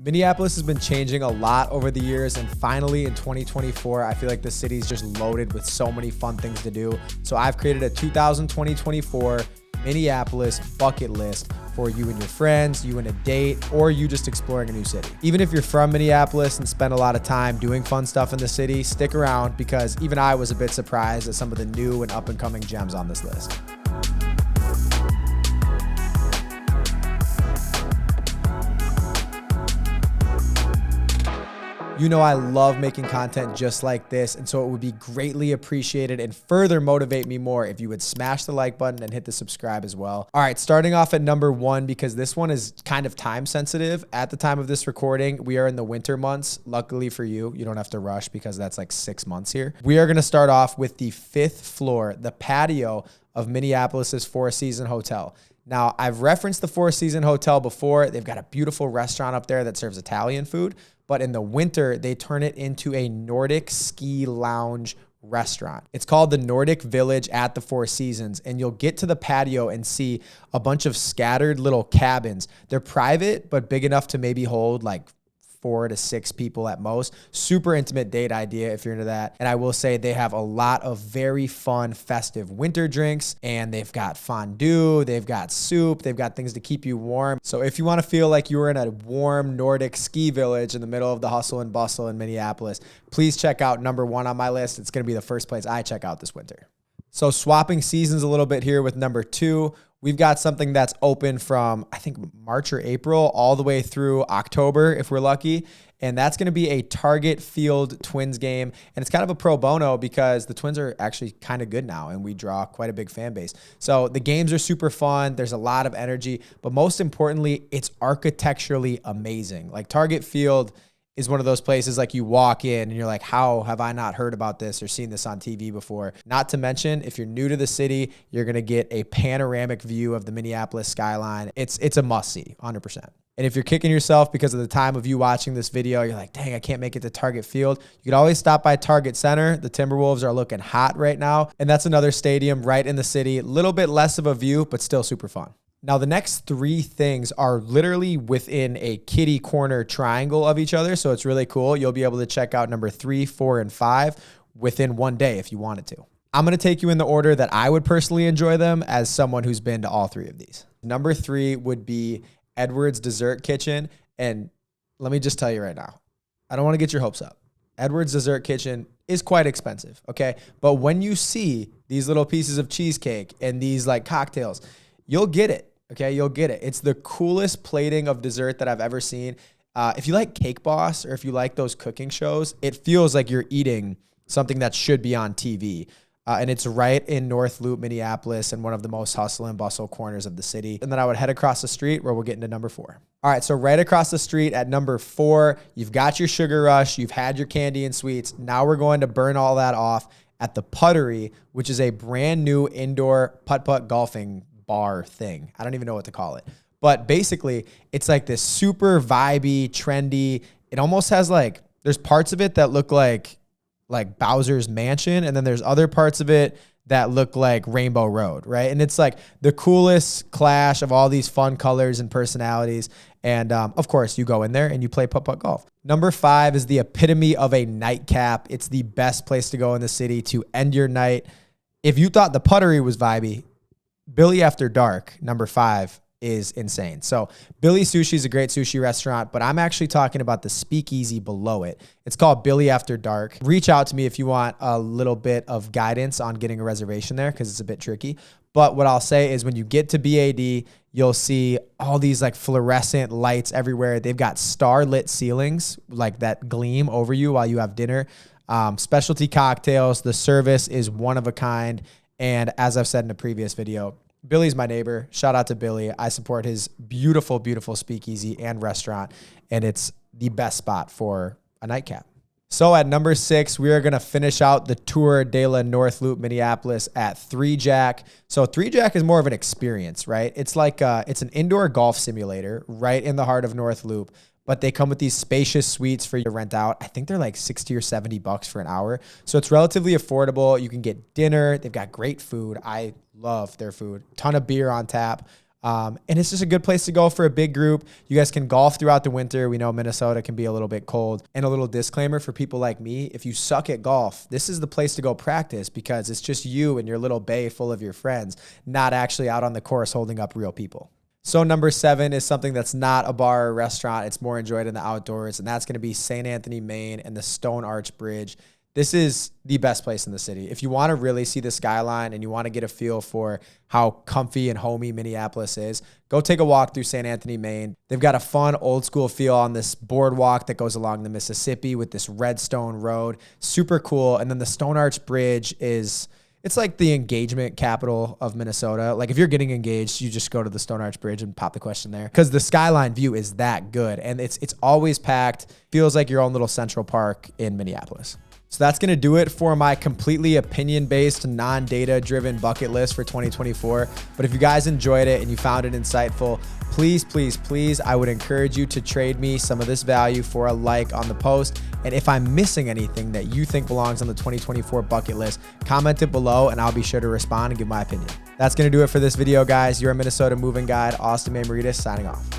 Minneapolis has been changing a lot over the years, and finally in 2024, I feel like the city's just loaded with so many fun things to do. So I've created a 2020-24 Minneapolis bucket list for you and your friends, you and a date, or you just exploring a new city. Even if you're from Minneapolis and spend a lot of time doing fun stuff in the city, stick around because even I was a bit surprised at some of the new and up and coming gems on this list. You know I love making content just like this, and so it would be greatly appreciated and further motivate me more if you would smash the like button and hit the subscribe as well. All right, starting off at number 1, because this one is kind of time sensitive. At the time of this recording, we are in the winter months. Luckily for you, you don't have to rush because that's like 6 months here. We are gonna start off with the 5th floor, the patio of Minneapolis's Four Seasons Hotel. Now, I've referenced the Four Seasons Hotel before. They've got a beautiful restaurant up there that serves Italian food, but in the winter, they turn it into a Nordic ski lounge restaurant. It's called the Nordic Village at the Four Seasons, and you'll get to the patio and see a bunch of scattered little cabins. They're private, but big enough to maybe hold like 4 to 6 people at most. Super intimate date idea if you're into that. And I will say they have a lot of very fun, festive winter drinks, and they've got fondue, they've got soup, they've got things to keep you warm. So if you want to feel like you're in a warm Nordic ski village in the middle of the hustle and bustle in Minneapolis, please check out number 1 on my list. It's going to be the first place I check out this winter. So swapping seasons a little bit here with number 2, we've got something that's open from, I think, March or April all the way through October if we're lucky. And that's going to be a Target Field Twins game. And it's kind of a pro bono because the Twins are actually kind of good now and we draw quite a big fan base. So the games are super fun. There's a lot of energy. But most importantly, it's architecturally amazing. Like Target Field is one of those places like you walk in and you're like, how have I not heard about this or seen this on TV before? Not to mention, if you're new to the city, you're going to get a panoramic view of the Minneapolis skyline. It's a must-see, 100%. And if you're kicking yourself because of the time of you watching this video, you're like, dang, I can't make it to Target Field. You could always stop by Target Center. The Timberwolves are looking hot right now. And that's another stadium right in the city. A little bit less of a view, but still super fun. Now, the next 3 things are literally within a kitty corner triangle of each other, so it's really cool. You'll be able to check out number 3, 4, and 5 within one day if you wanted to. I'm going to take you in the order that I would personally enjoy them as someone who's been to all 3 of these. Number 3 would be Edwards Dessert Kitchen, and let me just tell you right now, I don't want to get your hopes up. Edwards Dessert Kitchen is quite expensive, okay? But when you see these little pieces of cheesecake and these like cocktails, you'll get it. Okay, you'll get it. It's the coolest plating of dessert that I've ever seen. If you like Cake Boss or if you like those cooking shows, it feels like you're eating something that should be on TV. And it's right in North Loop, Minneapolis, and one of the most hustle and bustle corners of the city. And then I would head across the street where we'll get into number 4. All right, so right across the street at number 4, you've got your Sugar Rush, you've had your candy and sweets. Now we're going to burn all that off at the Puttery, which is a brand new indoor putt-putt golfing bar thing. I don't even know what to call it. But basically, it's like this super vibey, trendy. It almost has like, there's parts of it that look like Bowser's Mansion, and then there's other parts of it that look like Rainbow Road, right? And it's like the coolest clash of all these fun colors and personalities. And of course, you go in there and you play putt-putt golf. Number 5 is the epitome of a nightcap. It's the best place to go in the city to end your night. If you thought the Puttery was vibey, Billy After Dark, number 5, is insane. So Billy Sushi is a great sushi restaurant, but I'm actually talking about the speakeasy below it. It's called Billy After Dark. Reach out to me if you want a little bit of guidance on getting a reservation there because it's a bit tricky. But what I'll say is when you get to BAD, you'll see all these like fluorescent lights everywhere. They've got star-lit ceilings like that gleam over you while you have dinner. Specialty cocktails. The service is one of a kind. And as I've said in a previous video, Billy's my neighbor. Shout out to Billy. I support his beautiful, beautiful speakeasy and restaurant, and it's the best spot for a nightcap. So at number 6, we are going to finish out the Tour de la North Loop Minneapolis at 3 Jack. So 3 Jack is more of an experience, right? It's like it's an indoor golf simulator right in the heart of North Loop. But they come with these spacious suites for you to rent out. I think they're like $60 or $70 for an hour. So it's relatively affordable. You can get dinner. They've got great food. I love their food. Ton of beer on tap. And it's just a good place to go for a big group. You guys can golf throughout the winter. We know Minnesota can be a little bit cold. And a little disclaimer for people like me, if you suck at golf, this is the place to go practice because it's just you and your little bay full of your friends, not actually out on the course holding up real people. So number 7 is something that's not a bar or restaurant. It's more enjoyed in the outdoors, and that's going to be St. Anthony, Maine, and the Stone Arch Bridge. This is the best place in the city. If you want to really see the skyline and you want to get a feel for how comfy and homey Minneapolis is, go take a walk through St. Anthony, Maine. They've got a fun old school feel on this boardwalk that goes along the Mississippi with this red stone road. Super cool. And then the Stone Arch Bridge it's like the engagement capital of Minnesota. Like if you're getting engaged, you just go to the Stone Arch Bridge and pop the question there because the skyline view is that good. And it's always packed. Feels like your own little Central Park in Minneapolis. So that's going to do it for my completely opinion-based, non-data-driven bucket list for 2024. But if you guys enjoyed it and you found it insightful, please, please, please, I would encourage you to trade me some of this value for a like on the post. And if I'm missing anything that you think belongs on the 2024 bucket list, comment it below and I'll be sure to respond and give my opinion. That's going to do it for this video, guys. You're a Minnesota moving guide, Austin.meimaridis, signing off.